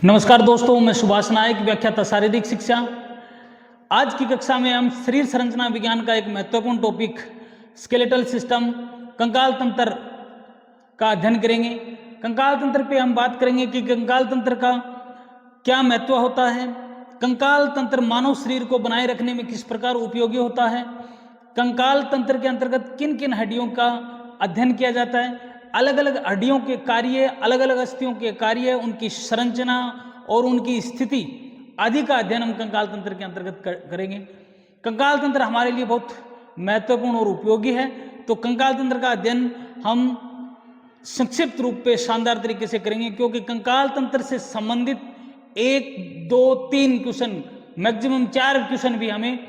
नमस्कार दोस्तों, मैं सुभाष नायक, व्याख्याता शारीरिक शिक्षा। आज की कक्षा में हम शरीर संरचना विज्ञान का एक महत्वपूर्ण टॉपिक स्केलेटल सिस्टम कंकाल तंत्र का अध्ययन करेंगे। कंकाल तंत्र पे हम बात करेंगे कि कंकाल तंत्र का क्या महत्व होता है, कंकाल तंत्र मानव शरीर को बनाए रखने में किस प्रकार उपयोगी होता है, कंकाल तंत्र के अंतर्गत किन किन हड्डियों का अध्ययन किया जाता है, अलग अलग हड्डियों के कार्य, अलग अलग अस्थियों के कार्य, उनकी संरचना और उनकी स्थिति आदि का अध्ययन हम कंकाल तंत्र के अंतर्गत करेंगे। कंकाल तंत्र हमारे लिए बहुत महत्वपूर्ण और उपयोगी है। तो कंकाल तंत्र का अध्ययन हम संक्षिप्त रूप पे शानदार तरीके से करेंगे, क्योंकि कंकाल तंत्र से संबंधित 1, 2, 3 क्वेश्चन, मैक्सिमम 4 क्वेश्चन भी हमें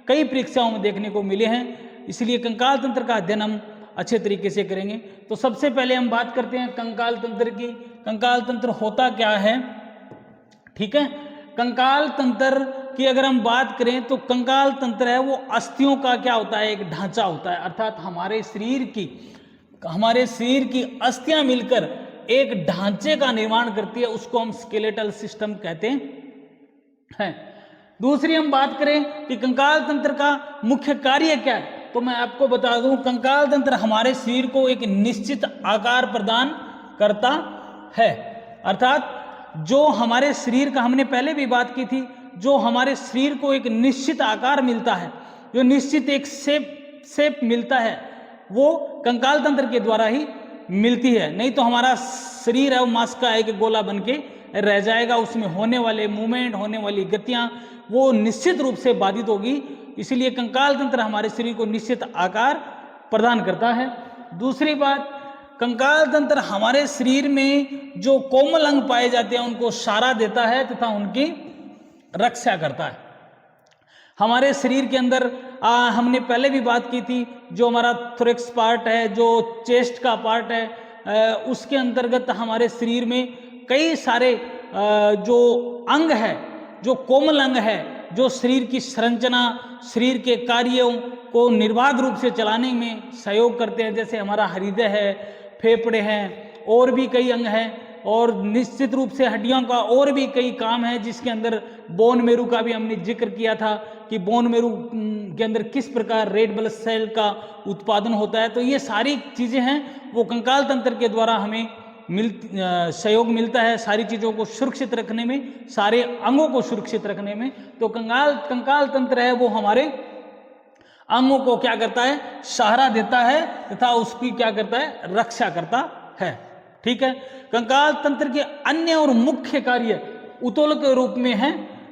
कई परीक्षाओं में देखने को मिले हैं। इसलिए कंकाल तंत्र का अध्ययन हम अच्छे तरीके से करेंगे। तो सबसे पहले हम बात करते हैं कंकाल तंत्र की। कंकाल तंत्र होता क्या है, ठीक है। कंकाल तंत्र की अगर हम बात करें तो कंकाल तंत्र है वो अस्थियों का क्या होता है, एक ढांचा होता है। अर्थात हमारे शरीर की अस्थियां मिलकर एक ढांचे का निर्माण करती है, उसको हम स्केलेटल सिस्टम कहते हैं। दूसरी हम बात करें कि कंकाल तंत्र का मुख्य कार्य क्या है, तो मैं आपको बता दूं, कंकाल तंत्र हमारे शरीर को एक निश्चित आकार प्रदान करता है। अर्थात जो हमारे शरीर का, हमने पहले भी बात की थी, जो हमारे शरीर को एक निश्चित आकार मिलता है, जो निश्चित एक शेप मिलता है, वो कंकाल तंत्र के द्वारा ही मिलती है। नहीं तो हमारा शरीर है वो मांस का एक गोला बन के रह जाएगा, उसमें होने वाले मूवमेंट, होने वाली गतियां वो निश्चित रूप से बाधित होगी। इसलिए कंकाल तंत्र हमारे शरीर को निश्चित आकार प्रदान करता है। दूसरी बात, कंकाल तंत्र हमारे शरीर में जो कोमल अंग पाए जाते हैं उनको सहारा देता है तथा उनकी रक्षा करता है। हमारे शरीर के अंदर हमने पहले भी बात की थी, जो हमारा थोरेक्स पार्ट है, जो चेस्ट का पार्ट है, उसके अंतर्गत हमारे शरीर में कई सारे जो अंग है, जो कोमल अंग है, जो शरीर की संरचना, शरीर के कार्यों को निर्बाध रूप से चलाने में सहयोग करते हैं। जैसे हमारा हृदय है, फेफड़े हैं, और भी कई अंग हैं, और निश्चित रूप से हड्डियों का और भी कई काम है, जिसके अंदर बोन मेरो का भी हमने जिक्र किया था कि बोन मेरो के अंदर किस प्रकार रेड ब्लड सेल का उत्पादन होता है। तो ये सारी चीज़ें हैं वो कंकाल तंत्र के द्वारा हमें सहयोग मिलता है, सारी चीज़ों को सुरक्षित रखने में, सारे अंगों को सुरक्षित रखने में। तो कंकाल तंत्र है वो हमारे अंगों को क्या करता है, सहारा देता है तथा उसकी क्या करता है, रक्षा करता है। ठीक है। कंकाल तंत्र के अन्य और मुख्य कार्य उत्तोलक के रूप में है।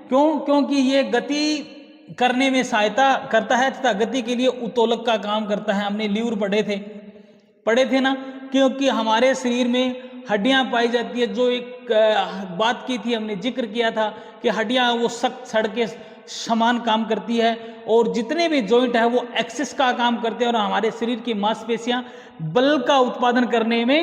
क्योंकि ये गति करने में सहायता करता है तथा गति के लिए उत्तोलक का काम करता है। हमने लीवर पढ़े थे ना, क्योंकि हमारे शरीर में हड्डियां पाई जाती है, जो एक बात की थी, हमने जिक्र किया था कि हड्डियां वो सख्त सड़ के समान काम करती है, और जितने भी जॉइंट है वो एक्सिस का काम करते हैं, और हमारे शरीर की मांसपेशियां बल का उत्पादन करने में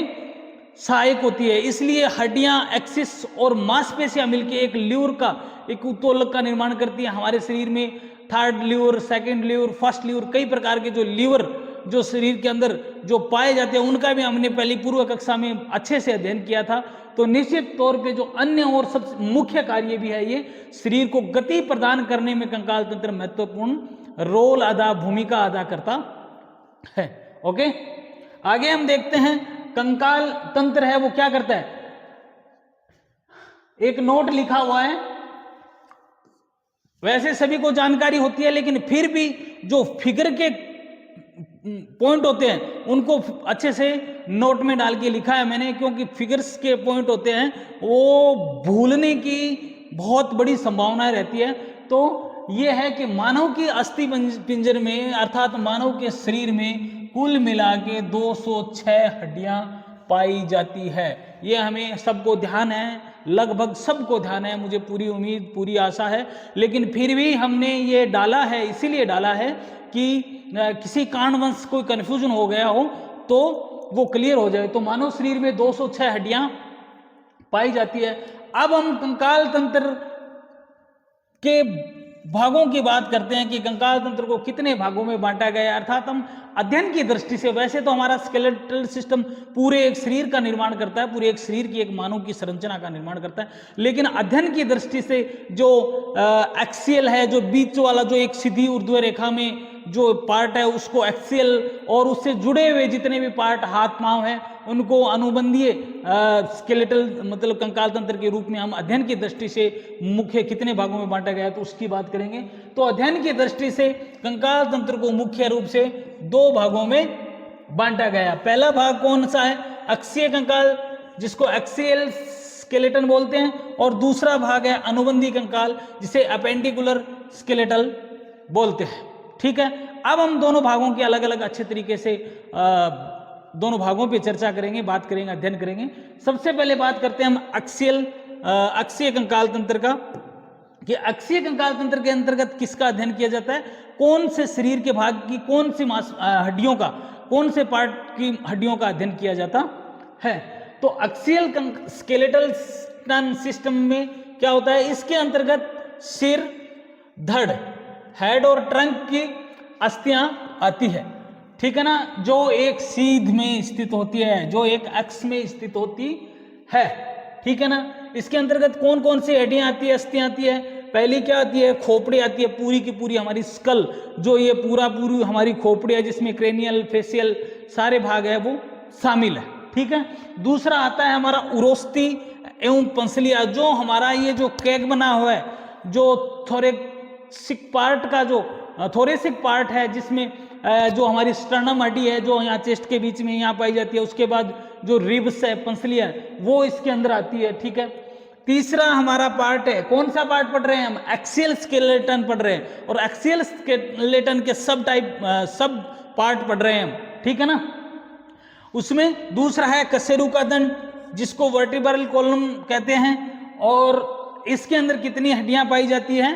सहायक होती है। इसलिए हड्डियां, एक्सिस और मांसपेशियां मिलकर एक लीवर का, एक उत्तोलक का निर्माण करती है। हमारे शरीर में third lever, second lever, first lever, कई प्रकार के जो लीवर जो शरीर के अंदर जो पाए जाते हैं, उनका भी हमने पहली पूर्व कक्षा में अच्छे से अध्ययन किया था। तो निश्चित तौर पे जो अन्य और सबसे मुख्य कार्य भी है, ये शरीर को गति प्रदान करने में कंकाल तंत्र महत्वपूर्ण भूमिका अदा करता है। ओके, आगे हम देखते हैं कंकाल तंत्र है वो क्या करता है। एक नोट लिखा हुआ है, वैसे सभी को जानकारी होती है, लेकिन फिर भी जो फिगर के पॉइंट होते हैं उनको अच्छे से नोट में डाल के लिखा है मैंने, क्योंकि फिगर्स के पॉइंट होते हैं वो भूलने की बहुत बड़ी संभावना रहती है। तो ये है कि मानव की अस्थि पिंजर में, अर्थात मानव के शरीर में कुल मिला के 206 हड्डियां पाई जाती है। ये हमें सबको ध्यान है, लगभग सबको ध्यान है, मुझे पूरी उम्मीद, पूरी आशा है। लेकिन फिर भी हमने ये डाला है, इसीलिए डाला है कि किसी कारणवश कोई कन्फ्यूजन हो गया हो तो वो क्लियर हो जाए। तो मानव शरीर में 206 हड्डियां पाई जाती है। अब हम कंकाल तंत्र के भागों की बात करते हैं कि कंकाल तंत्र को कितने भागों में बांटा गया है, अर्थात हम अध्ययन की दृष्टि से, वैसे तो हमारा स्केलेटल सिस्टम पूरे एक शरीर का निर्माण करता है, पूरे एक शरीर की एक मानव की संरचना का निर्माण करता है, लेकिन अध्ययन की दृष्टि से जो एक्सियल है, जो बीच वाला जो एक सीधी ऊर्ध्व रेखा में जो पार्ट है उसको एक्सियल, और उससे जुड़े हुए जितने भी पार्ट हाथ पांव है उनको अनुबंधीय स्केलेटल मतलब कंकाल तंत्र के रूप में हम अध्ययन की दृष्टि से मुख्य कितने भागों में बांटा गया है तो उसकी बात करेंगे। तो अध्ययन की दृष्टि से कंकाल तंत्र को मुख्य रूप से दो भागों में बांटा गया। पहला भाग कौन सा है? अक्षीय कंकाल, जिसको एक्सियल स्केलेटन बोलते हैं, और दूसरा भाग है अनुबंधी कंकाल, जिसे अपेंडिकुलर स्केलेटल बोलते हैं। ठीक है, अब हम दोनों भागों की अलग अलग अच्छे तरीके से दोनों भागों पे चर्चा करेंगे, बात करेंगे, अध्ययन करेंगे। सबसे पहले बात करते हैं हम अक्षीय कंकाल तंत्र का, कि अक्षीय कंकाल तंत्र के अंतर्गत किसका अध्ययन किया जाता है, कौन से शरीर के भाग की, कौन सी हड्डियों का, कौन से पार्ट की हड्डियों का अध्ययन किया जाता है। तो अक्षीय स्केलेटल सिस्टम में क्या होता है, इसके अंतर्गत सिर, धड़, हेड और ट्रंक की अस्थियां आती है। ठीक है ना, जो एक सीध में स्थित होती है, जो एक अक्ष में स्थित होती है। ठीक है ना, इसके अंतर्गत कौन कौन सी हड्डियां आती है, अस्थियां आती है। पहली क्या आती है, खोपड़ी आती है, पूरी की पूरी हमारी स्कल, जो ये पूरी हमारी खोपड़ी है जिसमें क्रेनियल, फेशियल सारे भाग है वो शामिल है। ठीक है, दूसरा आता है हमारा उरोस्ती एवं पंसलिया, जो हमारा ये जो केक बना हुआ है, जो थोरेसिक पार्ट का जो थोरेसिक पार्ट है, जिसमें जो हमारी स्टर्नम हड्डी है जो यहाँ चेस्ट के बीच में यहाँ पाई जाती है, उसके बाद जो रिब्स है, पंसलियां, वो इसके अंदर आती है। ठीक है, तीसरा हमारा पार्ट है, कौन सा पार्ट पढ़ रहे हैं हम, एक्सियल स्केलेटन पढ़ रहे हैं, और एक्सियल स्केलेटन के सब पार्ट पढ़ रहे हैं हम। ठीक है ना, उसमें दूसरा है कशेरू का दंड, जिसको वर्टिब्रल कॉलम कहते हैं, और इसके अंदर कितनी हड्डियां पाई जाती हैं,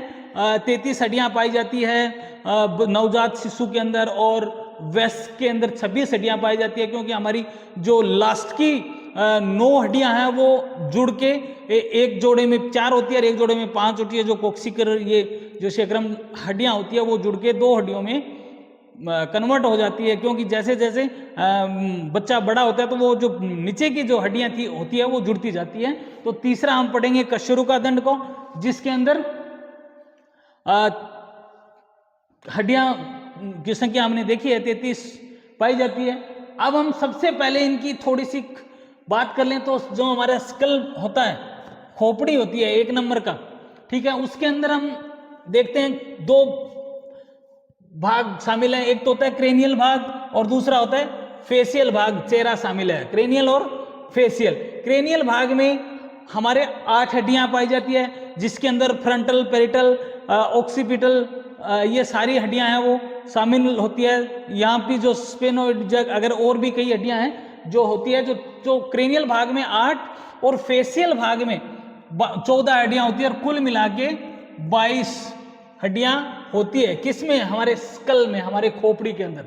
33 हड्डियां पाई जाती है नवजात शिशु के अंदर, और वयस्क के अंदर 26 हड्डियां पाई जाती है, क्योंकि हमारी जो लास्ट की 9 हड्डियां हैं वो जुड़ के एक जोड़े में 4 होती है और एक जोड़े में 5 होती है, जो कोक्सिकर ये जो शेक्रम हड्डियां होती है वो जुड़ के 2 हड्डियों में कन्वर्ट हो जाती है, क्योंकि जैसे जैसे बच्चा बड़ा होता है तो वो जो नीचे की जो हड्डियां होती है वो जुड़ती जाती है। तो तीसरा हम पढ़ेंगे कशेरू का दंड को, जिसके अंदर हड्डियां की संख्या हमने देखी है 33 पाई जाती है। अब हम सबसे पहले इनकी थोड़ी सी बात कर लें, तो जो हमारा स्कल होता है, खोपड़ी होती है 1 नंबर का, ठीक है, उसके अंदर हम देखते हैं 2 भाग शामिल है, एक तो होता है क्रेनियल भाग और दूसरा होता है फेशियल भाग, चेहरा शामिल है, क्रेनियल और फेशियल। क्रेनियल भाग में हमारे 8 हड्डियां पाई जाती है, जिसके अंदर फ्रंटल, पेरिटल, ऑक्सीपिटल, ये सारी हड्डियां हैं वो शामिल होती है। यहाँ पे जो स्पेनोइड जग, अगर और भी कई हड्डियां हैं जो होती है, जो क्रेनियल भाग में 8 और फेशियल भाग में 14 हड्डियां होती है, और कुल मिला के 22 हड्डियां होती है। किसमें? हमारे स्कल में, हमारे खोपड़ी के अंदर।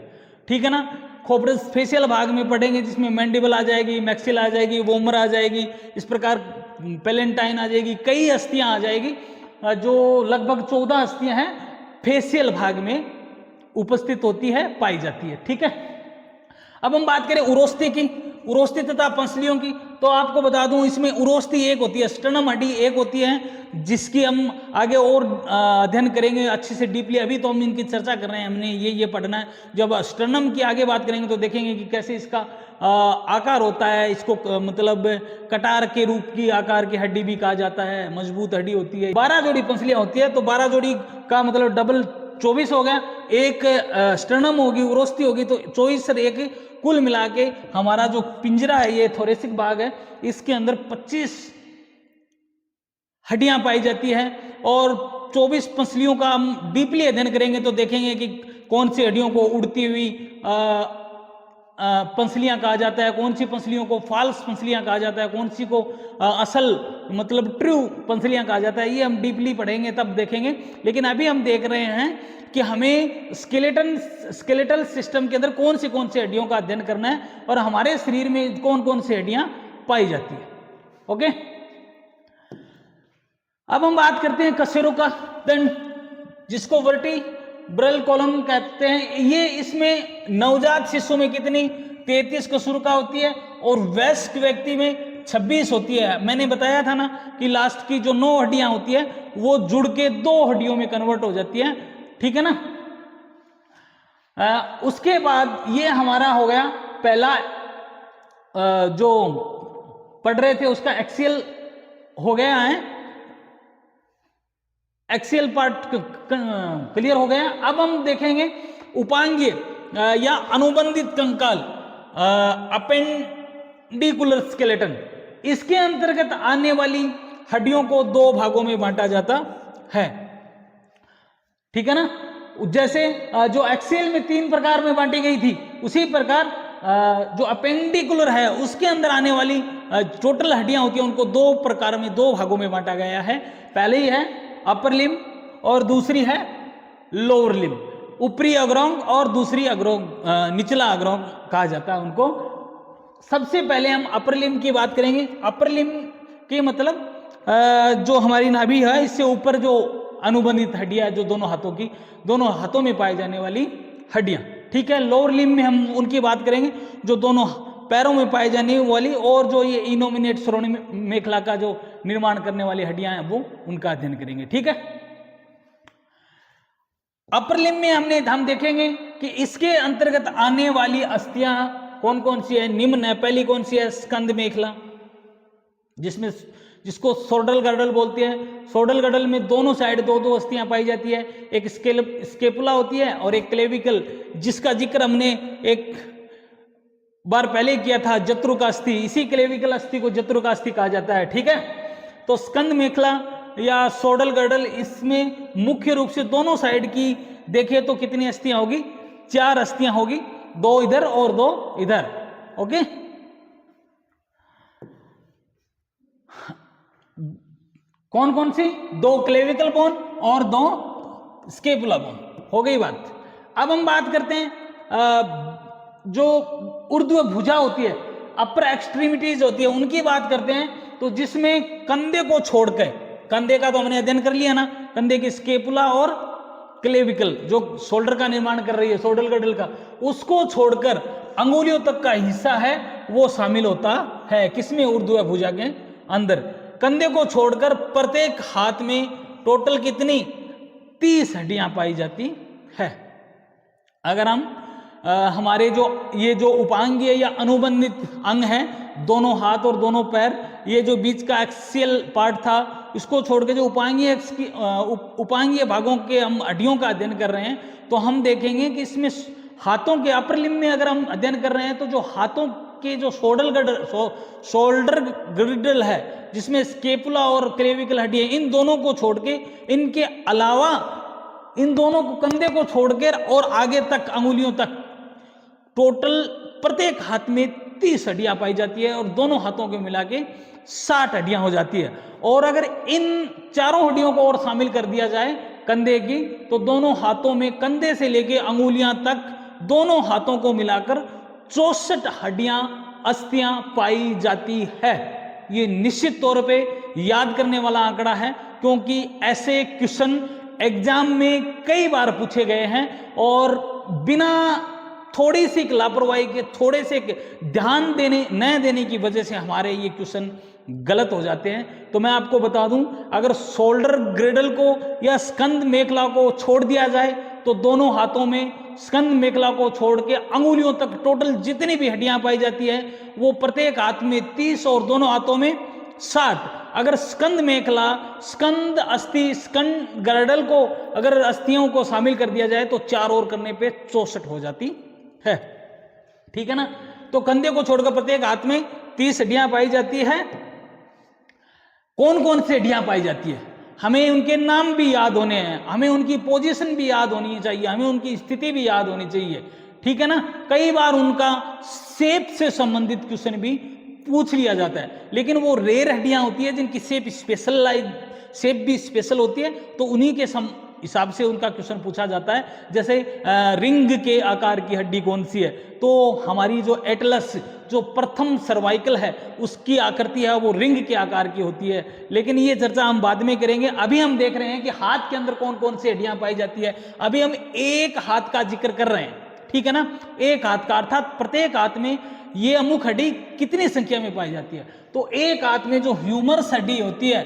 ठीक है ना, खोपड़ी फेशियल भाग में पढ़ेंगे, जिसमें मैंडिबल आ जाएगी, मैक्सिल आ जाएगी, वोमर आ जाएगी, इस प्रकार पेलेंटाइन आ जाएगी, कई अस्थियां आ जाएगी, जो लगभग 14 अस्थियां हैं फेशियल भाग में उपस्थित होती है, पाई जाती है। ठीक है, अब हम बात करें उरोस्ती की, उरोस्ती तथा पंसलियों की, तो आपको बता दूं इसमें उरोस्ती एक होती है, स्टर्नम हड्डी एक होती है, जिसकी हम आगे और अध्ययन करेंगे अच्छे से डीपली। अभी तो हम इनकी चर्चा कर रहे हैं, हमने ये पढ़ना है। जब स्टर्नम की आगे बात करेंगे तो देखेंगे कि कैसे इसका आकार होता है, इसको मतलब कटार के रूप की आकार की हड्डी भी कहा जाता है, मजबूत हड्डी होती है। 12 जोड़ी पंसलियां होती है, तो 12 जोड़ी का मतलब डबल 24 हो गया, एक स्टर्नम होगी, उरोस्ती होगी, तो 24 और एक कुल मिला के हमारा जो पिंजरा है, ये थोरेसिक भाग है, इसके अंदर 25 हड्डियां पाई जाती है। और 24 पंसलियों का हम डीपली अध्ययन करेंगे तो देखेंगे कि कौन सी हड्डियों को उड़ती हुई पंसलियां कहा जाता है, कौन सी पंसलियों को फॉल्स पंसलियां कहा जाता है, कौन सी को असल मतलब ट्रू पंसलियां कहा जाता है। ये हम डीपली पढ़ेंगे तब देखेंगे, लेकिन अभी हम देख रहे हैं कि हमें स्केलेटल सिस्टम के अंदर कौन सी हड्डियों का अध्ययन करना है और हमारे शरीर में कौन कौन सी हड्डियां पाई जाती है। ओके, अब हम बात करते हैं कशेरू का दंड। जिसको वर्टिब्रल कॉलम कहते हैं। ये इसमें नवजात शिशु में कितनी 33 कशेरुका होती है और वयस्क व्यक्ति में 26 होती है। मैंने बताया था ना कि लास्ट की जो 9 हड्डियां होती है वो जुड़ के 2 हड्डियों में कन्वर्ट हो जाती है, ठीक है ना। उसके बाद ये हमारा हो गया पहला जो पढ़ रहे थे उसका एक्सियल हो गया है, एक्सियल पार्ट क्लियर हो गया। अब हम देखेंगे उपांगीय या अनुबंधित कंकाल, अपेंडिकुलर स्केलेटन। इसके अंतर्गत आने वाली हड्डियों को 2 भागों में बांटा जाता है, ठीक है ना। जैसे जो एक्सियल में 3 प्रकार में बांटी गई थी, उसी प्रकार जो अपेंडिकुलर है उसके अंदर आने वाली टोटल हड्डियां होती हैं उनको 2 प्रकार में 2 भागों में बांटा गया है। पहले ही है अपर लिम्ब और दूसरी है लोअर लिम्ब। ऊपरी अग्रोंग और दूसरी अग्रोंग, निचला अग्रोंग कहा जाता है उनको। सबसे पहले हम अपर लिम्ब की बात करेंगे। अपर लिम्ब के मतलब जो हमारी नाभि है इससे ऊपर जो अनुबंधित हड्डियां जो दोनों हाथों में पाई जाने वाली हड्डियां, ठीक है। लोअर लिम्ब में हम उनकी बात करेंगे जो दोनों पैरों में पाई जाने वाली और जो ये इनोमिनेट श्रोणि मेखला का जो निर्माण करने वाली हड्डियां हैं वो उनका अध्ययन करेंगे, ठीक है। अपर लिम्ब में हम देखेंगे कि इसके अंतर्गत आने वाली अस्थियां कौन कौन सी है, निम्न है। पहली कौन सी है, स्कंद मेखला, जिसको सोडल गर्डल बोलते हैं। सोडल गर्डल में दोनों साइड 2-2 अस्थियां पाई जाती है, एक स्केपुला होती है और एक क्लेविकल, जिसका जिक्र हमने एक बार पहले किया था, जत्रुक अस्थि। इसी क्लेविकल अस्थि को जत्रुक अस्थि कहा जाता है, ठीक है। तो स्कंद मेखला या सोडल गर्डल, इसमें मुख्य रूप से दोनों साइड की देखें तो कितनी अस्थियां होगी, 4 अस्थियां होगी, 2 इधर और 2 इधर, ओके। कौन कौन सी, 2 क्लेविकल बोन और 2 स्केपुला बोन, हो गई बात। अब हम बात करते हैं जो ऊर्ध्व भुजा होती है, अपर एक्सट्रीमिटीज होती है, उनकी बात करते हैं। तो जिसमें कंधे को छोड़कर, कंधे का तो हमने अध्ययन कर लिया ना, कंधे की स्केपुला और क्लेविकल जो शोल्डर का निर्माण कर रही है, शोल्डर गर्डल का, उसको छोड़कर अंगुलियों तक का हिस्सा है वो शामिल होता है किसमें, ऊर्ध्व भुजा के अंदर। कंधे को छोड़कर प्रत्येक हाथ में टोटल कितनी 30 हड्डियां पाई जाती है। अगर हम हमारे जो ये जो उपांगीय या अनुबंधित अंग है, दोनों हाथ और दोनों पैर, ये जो बीच का एक्सियल पार्ट था, इसको छोड़ के जो उपांगीय भागों के हम हड्डियों का अध्ययन कर रहे हैं, तो हम देखेंगे कि इसमें हाथों के अपर लिम्ब में अगर हम अध्ययन कर रहे हैं तो जो हाथों के जो शोल्डर गर्डल है, जिसमें स्केपुला और क्लेविकल हड्डी है, इन दोनों को छोड़ के, इनके अलावा इन दोनों को, कंधे को छोड़कर और आगे तक अंगुलियों तक टोटल प्रत्येक हाथ में 30 हड्डियां पाई जाती है और दोनों हाथों को मिला के 60 हड्डियां हो जाती है। और अगर इन चारों हड्डियों को और शामिल कर दिया जाए कंधे की, तो दोनों हाथों में कंधे से लेके अंगुलियां तक दोनों हाथों को मिलाकर 64 हड्डियां, अस्थियां पाई जाती है। ये निश्चित तौर पे याद करने वाला आंकड़ा है, क्योंकि ऐसे क्वेश्चन एग्जाम में कई बार पूछे गए हैं और बिना थोड़ी सी लापरवाही के, थोड़े से ध्यान न देने की वजह से हमारे ये क्वेश्चन गलत हो जाते हैं। तो मैं आपको बता दूं, अगर शोल्डर ग्रेडल को या स्कंद मेखला को छोड़ दिया जाए तो दोनों हाथों में स्कंद मेखला को छोड़ के अंगुलियों तक टोटल जितनी भी हड्डियां पाई जाती है वो प्रत्येक हाथ में 30 और दोनों हाथों में 60। अगर स्कंद मेखला, स्कंद अस्थि, स्कंद गर्डल को अगर अस्थियों को शामिल कर दिया जाए तो 4 और करने पे 64 हो जाती है, ठीक है ना। तो कंधे को छोड़कर प्रत्येक हाथ में 30 हड्डियां पाई जाती है। कौन कौन सी हड्डियां पाई जाती है, हमें उनके नाम भी याद होने हैं, हमें उनकी पोजीशन भी याद होनी चाहिए, हमें उनकी स्थिति भी याद होनी चाहिए, ठीक है ना। कई बार उनका शेप से संबंधित क्वेश्चन भी पूछ लिया जाता है, लेकिन वो रेयर हड्डियां होती है जिनकी शेप भी स्पेशल होती है, तो उन्हीं के हिसाब से उनका क्वेश्चन पूछा जाता है। जैसे रिंग के आकार की हड्डी कौन सी है, तो हमारी जो एटलस, जो प्रथम सर्वाइकल है, उसकी आकृति है वो रिंग के आकार की होती है। लेकिन ये चर्चा हम बाद में करेंगे। अभी हम देख रहे हैं कि हाथ के अंदर कौन कौन सी हड्डियां पाई जाती है। अभी हम एक हाथ का जिक्र कर रहे हैं, ठीक है ना, एक हाथ का, अर्थात प्रत्येक हाथ में ये अमुक हड्डी कितनी संख्या में पाई जाती है। तो एक हाथ में जो ह्यूमरस हड्डी होती है,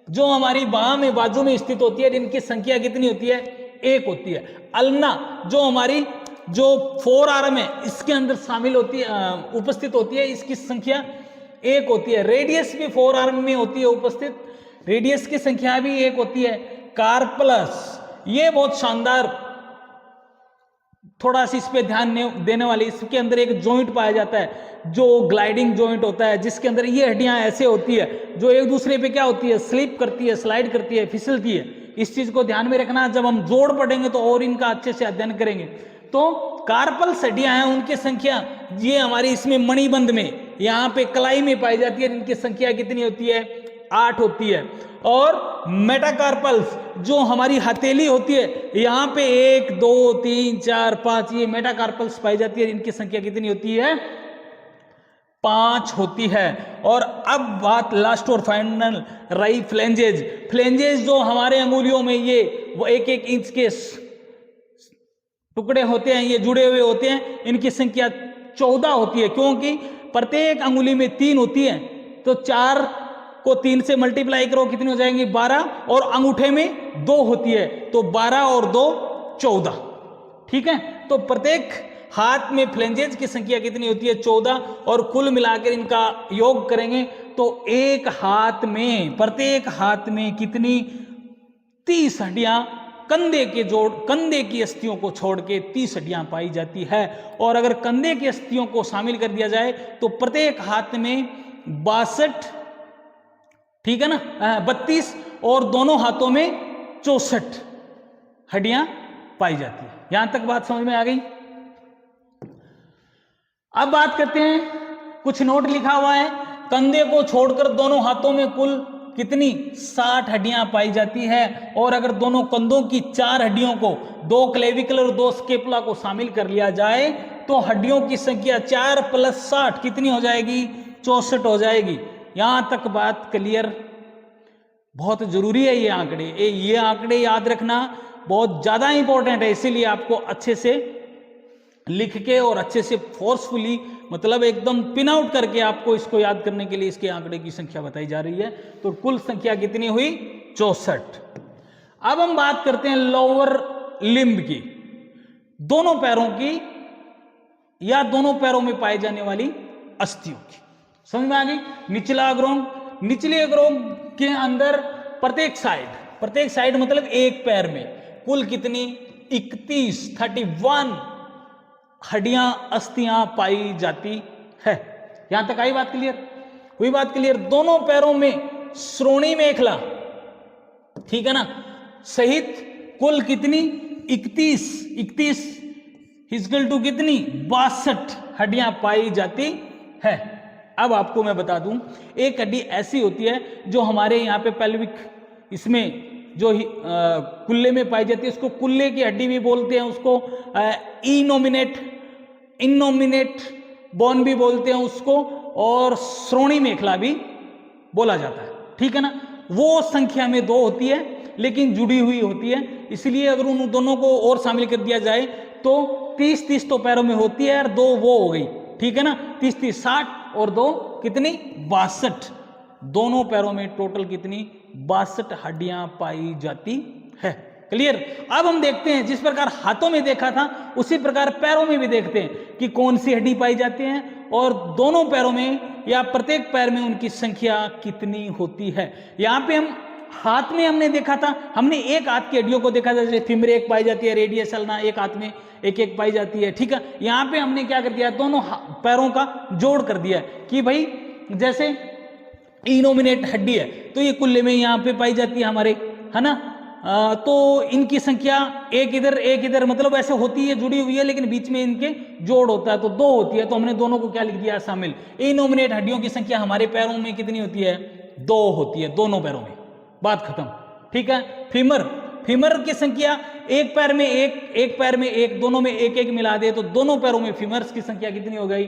जो हमारी बाह में, बाजू में स्थित होती है, इनकी संख्या कितनी होती है, एक होती है। अल्ना जो हमारी जो फोर आर्म है, इसके अंदर शामिल होती है, उपस्थित होती है, इसकी संख्या एक होती है। रेडियस भी फोर आर्म में होती है उपस्थित, रेडियस की संख्या भी एक होती है। कार्पलस, ये बहुत शानदार, थोड़ा सा इस पे ध्यान देने वाली, इसके अंदर एक जॉइंट पाया जाता है जो ग्लाइडिंग जॉइंट होता है, जिसके अंदर ये हड्डियां ऐसे होती है जो एक दूसरे पे क्या होती है, स्लिप करती है, स्लाइड करती है, फिसलती है। इस चीज को ध्यान में रखना, जब हम जोड़ पढ़ेंगे तो और इनका अच्छे से अध्ययन करेंगे। तो कार्पल्स हड्डियां हैं, उनकी संख्या ये हमारी इसमें मणिबंध में, यहाँ पे कलाई में पाई जाती है, इनकी संख्या कितनी होती है, 8 होती है। और मेटाकार्पल्स जो हमारी हथेली होती है, यहाँ पे 1 2 3 4 5 ये मेटाकार्पल्स पाई जाती है, इनकी संख्या कितनी होती है, 5 होती है। और अब बात लास्ट और फाइनल रही फ्लेंजेज। फ्लेंजेज जो हमारे अंगुलियों में ये वो 1-1 इंच के टुकड़े होते हैं, ये जुड़े हुए होते हैं, इनकी संख्या 14 होती है, क्योंकि प्रत्येक अंगुली में 3 होती है। तो 4 को 3 से मल्टीप्लाई करो, कितनी हो जाएंगी, 12, और अंगूठे में 2 होती है, तो 12 और 2 14, ठीक है। तो प्रत्येक हाथ में फ्लेंजेज की संख्या कितनी होती है, 14, और कुल मिलाकर इनका योग करेंगे तो एक हाथ में, प्रत्येक हाथ में कितनी, 30 हड्डियां, कंधे की अस्थियों को छोड़ के 30 हड्डियां पाई जाती है। और अगर कंधे की अस्थियों को शामिल कर दिया जाए तो प्रत्येक हाथ में 62, ठीक है ना, 32, और दोनों हाथों में 64 हड्डियां पाई जाती है। यहां तक बात समझ में आ गई। अब बात करते हैं, कुछ नोट लिखा हुआ है, कंधे को छोड़कर दोनों हाथों में कुल कितनी, 60 हड्डियां पाई जाती है। और अगर दोनों कंधों की 4 हड्डियों को, 2 क्लेविकल और 2 स्केपुला को शामिल कर लिया जाए तो हड्डियों की संख्या 4 + 60 कितनी हो जाएगी, 64 हो जाएगी। यहां तक बात क्लियर। बहुत जरूरी है ये आंकड़े याद रखना बहुत ज्यादा इंपॉर्टेंट है, इसीलिए आपको अच्छे से लिख के और अच्छे से फोर्सफुली, मतलब एकदम पिन आउट करके आपको इसको याद करने के लिए इसके आंकड़े की संख्या बताई जा रही है। तो कुल संख्या कितनी हुई, 64। अब हम बात करते हैं लोअर लिम्ब की, दोनों पैरों की या दोनों पैरों में पाई जाने वाली अस्थियों की। समझ में आ गई। निचला अग्रोंग, निचले अग्रोंग के अंदर प्रत्येक साइड मतलब एक पैर में कुल कितनी, 31 हड्डियां, अस्थियां पाई जाती है। यहां तक आई बात क्लियर, हुई बात क्लियर। दोनों पैरों में श्रोणी मेखला, ठीक है ना, सहित कुल कितनी, 31 इक्वल टू कितनी, 62 हड्डियां पाई जाती है। अब आपको मैं बता दूं, एक हड्डी ऐसी होती है जो हमारे यहाँ पे पेल्विक, इसमें जो कुल्ले में पाई जाती है, उसको कुल्ले की हड्डी भी बोलते हैं, उसको इनोमिनेट बोन भी बोलते हैं उसको, और श्रोणी मेखला भी बोला जाता है, ठीक है ना। वो संख्या में 2 होती है लेकिन जुड़ी हुई होती है, इसलिए अगर उन दोनों को और शामिल कर दिया जाए तो 30 तो पैरों में होती है और 2 वो हो गई, ठीक है ना। 30 60 और 2 कितनी, 62। दोनों पैरों में टोटल कितनी, 62 हड्डियां पाई जाती है। क्लियर। अब हम देखते हैं, जिस प्रकार हाथों में देखा था उसी प्रकार पैरों में भी देखते हैं कि कौन सी हड्डी पाई जाती है और दोनों पैरों में या प्रत्येक पैर में उनकी संख्या कितनी होती है। यहां पे हम हाथ में हमने देखा था, हमने एक हाथ की हड्डियों को देखा था, जैसे फीमर एक पाई जाती है, रेडियस अल्ना एक हाथ में एक पाई जाती है, ठीक है। यहां पे हमने क्या कर दिया, दोनों पैरों का जोड़ कर दिया कि भाई जैसे इनोमिनेट हड्डी है तो ये कुल्ले में यहाँ पे पाई जाती है हमारे, है ना। तो इनकी संख्या एक इधर मतलब ऐसे होती है, जुड़ी हुई है, लेकिन बीच में इनके जोड़ होता है तो 2 होती है, तो हमने दोनों को क्या लिख दिया, शामिल। इनोमिनेट हड्डियों की संख्या हमारे पैरों में कितनी होती है, 2 होती है, दोनों पैरों में, बात खत्म, ठीक है। फीमर की संख्या एक पैर में एक पैर में एक, दोनों में एक एक मिला दे तो दोनों पैरों में फीमर्स की संख्या कितनी हो गई?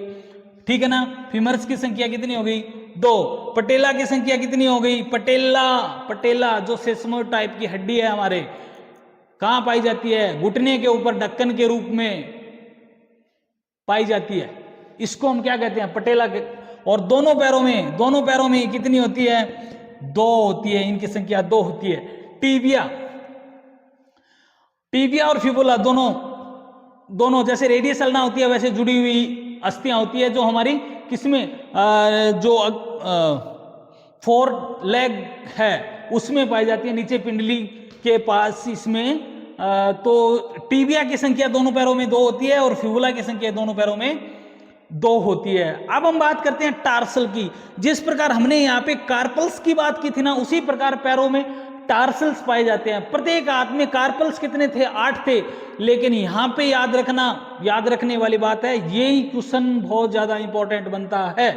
ठीक है ना, फीमर्स की संख्या कितनी हो गई? 2। पटेला की संख्या कितनी हो गई? पटेला जो सेसमोइड टाइप की हड्डी है हमारे, कहां पाई जाती है? घुटने के ऊपर ढक्कन के रूप में पाई जाती है, इसको हम क्या कहते हैं? पटेला के। और दोनों पैरों में कितनी होती है? 2 होती है, इनकी संख्या 2 होती है। टीबिया और फिबुला दोनों जैसे रेडियस अल्ना होती है वैसे जुड़ी हुई अस्थियां होती है, जो हमारी किसमें जो 4 लेग है उसमें पाई जाती है, नीचे पिंडली के पास इसमें। तो टीबिया की संख्या दोनों पैरों में 2 होती है और फिबुला की संख्या दोनों पैरों में 2 होती है। अब हम बात करते हैं टार्सल की। जिस प्रकार हमने यहाँ पे कार्पल्स की बात की थी ना, उसी प्रकार पैरों में टार्सल्स पाए जाते हैं। प्रत्येक हाथ में कार्पल्स कितने थे? 8 थे। लेकिन यहां पे याद रखने वाली बात है, यही क्वेश्चन बहुत ज्यादा इंपॉर्टेंट बनता है।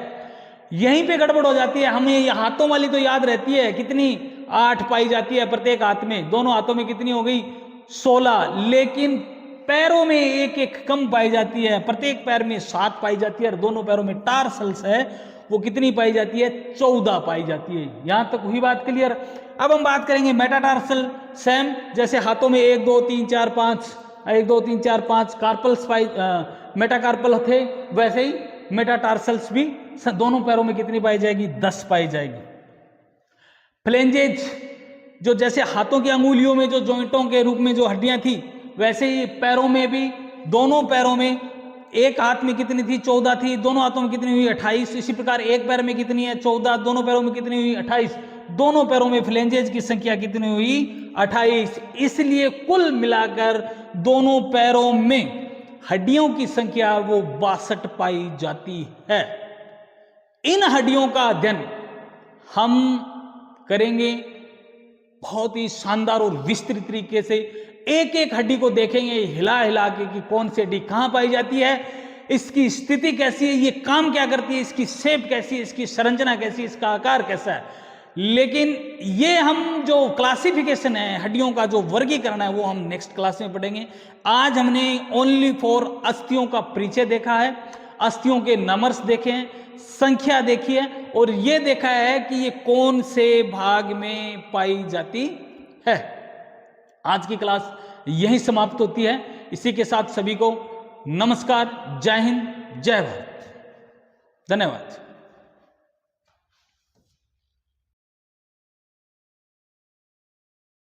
यहीं पे गड़बड़ हो जाती है। हमें हाथों वाली तो याद रहती है, कितनी? 8 पाई जाती है प्रत्येक हाथ में। दोनों हाथों में कितनी हो गई? 16। लेकिन पैरों में एक एक कम पाई जाती है, प्रत्येक पैर में 7 पाई जाती है और दोनों पैरों में टार्सल्स है वो कितनी पाई जाती है? 14 पाई जाती है। यहां तक हुई बात क्लियर। अब हम बात करेंगे मेटाटार्सल। सेम जैसे हाथों में 1 2 3 4 5 कार्पल्स मेटाकार्पल थे, वैसे ही मेटाटार्सल्स भी दोनों पैरों में कितनी पाई जाएगी? 10 पाई जाएगी। फ्लेंजेज जो जैसे हाथों की अंगुलियों में जो जॉइंटों के रूप में जो हड्डियां थी, वैसे ही पैरों में भी, दोनों पैरों में एक हाथ में कितनी थी? 14 थी। दोनों हाथों में कितनी हुई? 28। इसी प्रकार एक पैर में कितनी है? 14। दोनों पैरों में कितनी हुई? 28। दोनों पैरों में फ्लेंजेज की संख्या कितनी हुई? 28। इसलिए कुल मिलाकर दोनों पैरों में हड्डियों की संख्या वो 62 पाई जाती है। इन हड्डियों का अध्ययन हम करेंगे बहुत ही शानदार और विस्तृत तरीके से। एक एक हड्डी को देखेंगे हिला हिला के कि कौन सी हड्डी कहां पाई जाती है, इसकी स्थिति कैसी है, ये काम क्या करती है, इसकी शेप कैसी है, इसकी संरचना कैसी है, इसका आकार कैसा है। लेकिन ये हम जो क्लासिफिकेशन है हड्डियों का, जो वर्गीकरण है, वो हम नेक्स्ट क्लास में पढ़ेंगे। आज हमने ओनली फॉर अस्थियों का परिचय देखा है, अस्थियों के नंबर्स देखे हैं, संख्या देखी है और ये देखा है कि ये कौन से भाग में पाई जाती है। आज की क्लास यहीं समाप्त होती है। इसी के साथ सभी को नमस्कार, जय हिंद, जय भारत, धन्यवाद।